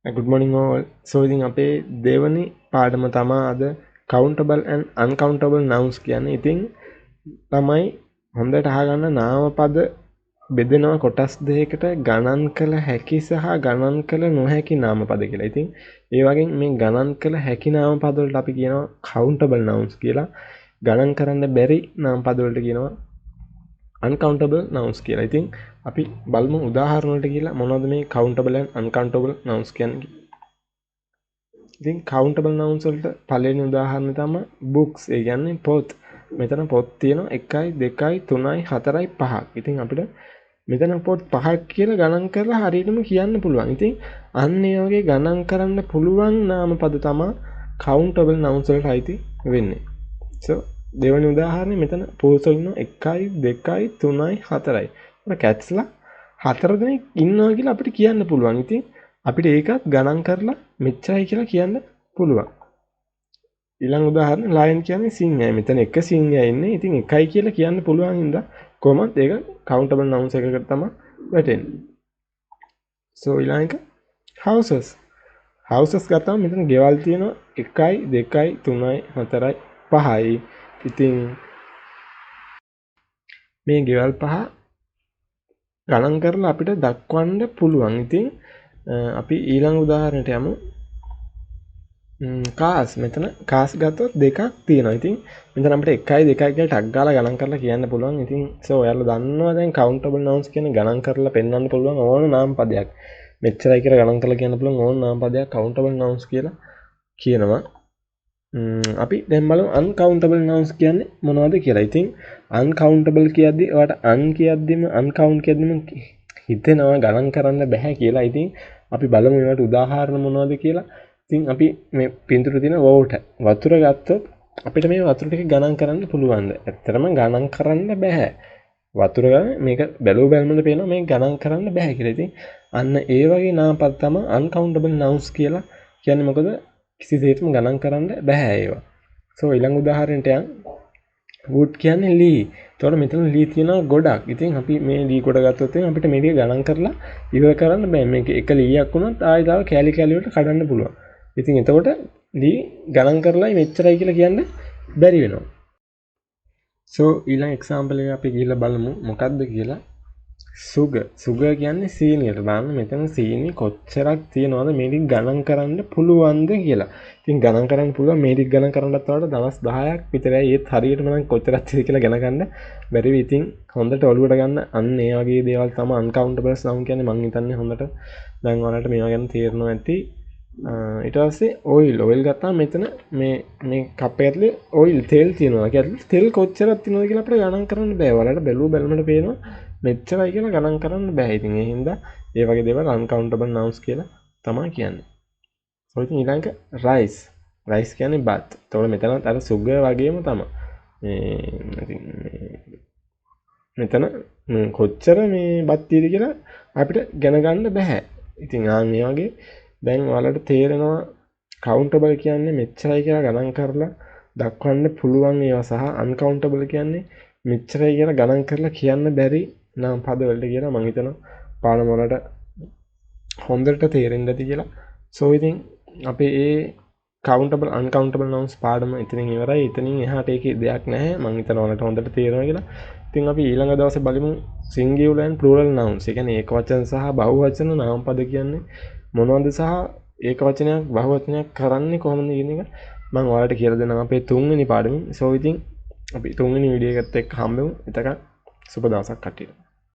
Good morning all. So ඉතින් අපේ දෙවනි පාඩම තමා අද countable and uncountable nouns කියන්නේ. ඉතින් තමයි හොඳට අහගන්න නාමපද බෙදෙනවා කොටස් දෙකකට ගණන් කළ හැකි සහ ගණන් කළ නොහැකි නාමපද කියලා. ඉතින් ඒ වගේ මේ ගණන් කළ හැකි නාමපද වලට අපි කියනවා countable nouns කියලා. ගණන් කරන්න බැරි නාමපද වලට කියනවා uncountable nouns කියලා. ඉතින් අපි බලමු උදාහරණ වලට කියලා මොනවද මේ countable and uncountable nouns කියන්නේ. ඉතින් countable nouns වලට පළවෙනි උදාහරණය තමයි books. ඒ කියන්නේ පොත්. මෙතන පොත් තියෙනවා 1යි 2යි 3යි 4යි 5ක්. ඉතින් අපිට මෙතන පොත් 5ක් කියලා ගණන් කරලා හරියටම කියන්න පුළුවන්. ඉතින් අන්න ඒ වගේ ගණන් කරන්න පුළුවන් නාමපද තමයි countable nouns වලට අයිති වෙන්නේ. So දෙවෙනි උදාහරණය මෙතන පුරුෂයෝ ඉන්නවා 1යි 2යි 3යි 4යි. ඒක කැට්ස්ලා 4 දෙනෙක් ඉන්නවා කියලා අපිට කියන්න පුළුවන්. ඉතින් අපිට ඒකත් ගණන් කරලා මෙච්චරයි කියලා කියන්න පුළුවන්. ඊළඟ උදාහරණ ලයන් කියන්නේ සිංහයයි. මෙතන එක සිංහයා ඉන්නේ. ඉතින් එකයි කියලා කියන්න පුළුවන් හින්දා කොහොමද ඒක countable nouns එකකට තමයි වැටෙන්නේ. So ඊළඟ එක houses. houses ගත්තාම මෙතන ගෙවල් තියෙනවා 1යි 2යි 3යි 4යි 5යි. ඉතින් මේ ගෙවල් පහ ගණන් කරලා අපිට දක්වන්න පුළුවන්. ඉතින් අපි ඊළඟ උදාහරණයට යමු. කාස්. මෙතන කාස් ගත්තොත් දෙකක් තියෙනවා. ඉතින් මෙතන අපිට 1යි 2යි කියලා ටක් ගාලා ගණන් කරලා කියන්න පුළුවන්. ඉතින් ඔයාලා දන්නවා දැන් countable nouns කියන්නේ ගණන් කරලා පෙන්වන්න පුළුවන් ඕන නාමපදයක්. මෙච්චරයි කියලා ගණන් කරලා කියන්න පුළුවන් ඕන නාමපදයක් countable nouns කියලා කියනවා. අපි දැන් බලමු uncountable nouns කියන්නේ මොනවද කියලා. ඉතින් uncountable කියද්දි ඔයාලට un කියද්දිම uncount කියද්දිම හිතෙනවා ගණන් කරන්න බෑ කියලා. ඉතින් අපි බලමු ඒවට උදාහරණ මොනවද කියලා. ඉතින් අපි මේ පින්තූරේ තියෙන water වතුර ගත්තොත් අපිට මේ වතුර ටික ගණන් කරන්න පුළුවන්ද? ඇත්තටම ගණන් කරන්න බෑ. වතුර මේක බැලුව බැලමට පේනවා මේ ගණන් කරන්න බෑ කියලා. ඉතින් අන්න ඒ වගේ නාමපද තමයි uncountable nouns කියලා කියන්නේ. මොකද කිසිසේත්ම ගණන් කරන්න බෑ ඒවා. So ඊළඟ උදාහරණයට යන්න. wood කියන්නේ ලී. එතකොට මෙතන ලී තියෙනවා ගොඩක්. ඉතින් අපි මේ ලී කොට ගත්තොත් අපිට මේක ගණන් කරලා ඉවර කරන්න බෑ. මේක එක ලීයක් වුණත් ආයෙ තව කෑලි කෑලි වලට කඩන්න පුළුවන්. ඉතින් එතකොට ලී ගණන් කරලා මෙච්චරයි කියලා කියන්න බැරි වෙනවා. So ඊළඟ එක්සැම්පල් එක අපි ගිහලා බලමු මොකක්ද කියලා. සුගර් කියන්නේ සීනියට. බලන්න මෙතන සීනි කොච්චරක් තියනවද මේක ගණන් කරන්න පුළුවන්ද කියලා. ඉතින් ගණන් කරන්න පුළුවන් මේක ගණන් කරන්නත් වඩා දවස් 10ක් විතරයි. ඒත් හරියටම නම් කොච්චරක් තියෙද කියලා ගණන් ගන්න බැරි වෙයි. ඉතින් හොඳට ඔලුවට ගන්න අන්න ඒ වගේ දේවල් තමයි uncountable noun කියන්නේ. මම හිතන්නේ හොඳට දැන් ඔයාලට මේවා ගැන තේරෙනවා ඇති. ඊට පස්සේ ඔයිල් ගත්තාම මෙතන මේ කප් එකේ ඔයිල් තෙල් තියෙනවා. ඒකත් තෙල් කොච්චරක් තියෙනවද කියලා අපිට ගණන් කරන්න බෑ. ඔයාලට බැලුවමට පේනවා මෙච්චරයි කියලා ගණන් කරන්න බෑ. ඉතින් ඒ හින්දා ඒ වගේ දේවල් uncountable nouns කියලා තමයි කියන්නේ. ඔය ඉතින් ඊළඟ rice කියන්නේ බත්. එතකොට මෙතනත් අර sugar වගේම තමයි. ඉතින් මෙතන කොච්චර මේ බත් තියෙද කියලා අපිට ගණන් ගන්න බෑ. ඉතින් ආන් ඒ වගේ දැන් ඔයාලට තේරෙනවා countable කියන්නේ මෙච්චරයි කියලා ගණන් කරලා දක්වන්න පුළුවන් ඒවා සහ uncountable කියන්නේ මෙච්චරයි කියලා ගණන් කරලා කියන්න බැරි නම් පද වලට කියලා මම හිතනවා පාඩම වලට හොඳට තේරෙන්න ඇති කියලා. So ඉතින් අපේ ඒ countable uncountable nouns පාඩම එතනින් ඉවරයි. එතනින් එහාට ඒකේ දෙයක් නැහැ. මම හිතනවා ඔයාලට හොඳට තේරෙනවා කියලා. ඉතින් අපි ඊළඟ දවසේ බලමු singular and plural nouns. ඒ කියන්නේ ඒක වචන සහ බහු වචන නාම පද කියන්නේ මොනවද සහ ඒක වචනයක් බහු වචනයක් කරන්නේ කොහොමද කියන එක මම ඔයාලට කියලා දෙනවා අපේ තුන්වෙනි පාඩමෙන්. So ඉතින් අපි තුන්වෙනි වීඩියෝ එකත් එක්ක හම්බෙමු. එතකන් සුබ දවසක් කට්ටියට.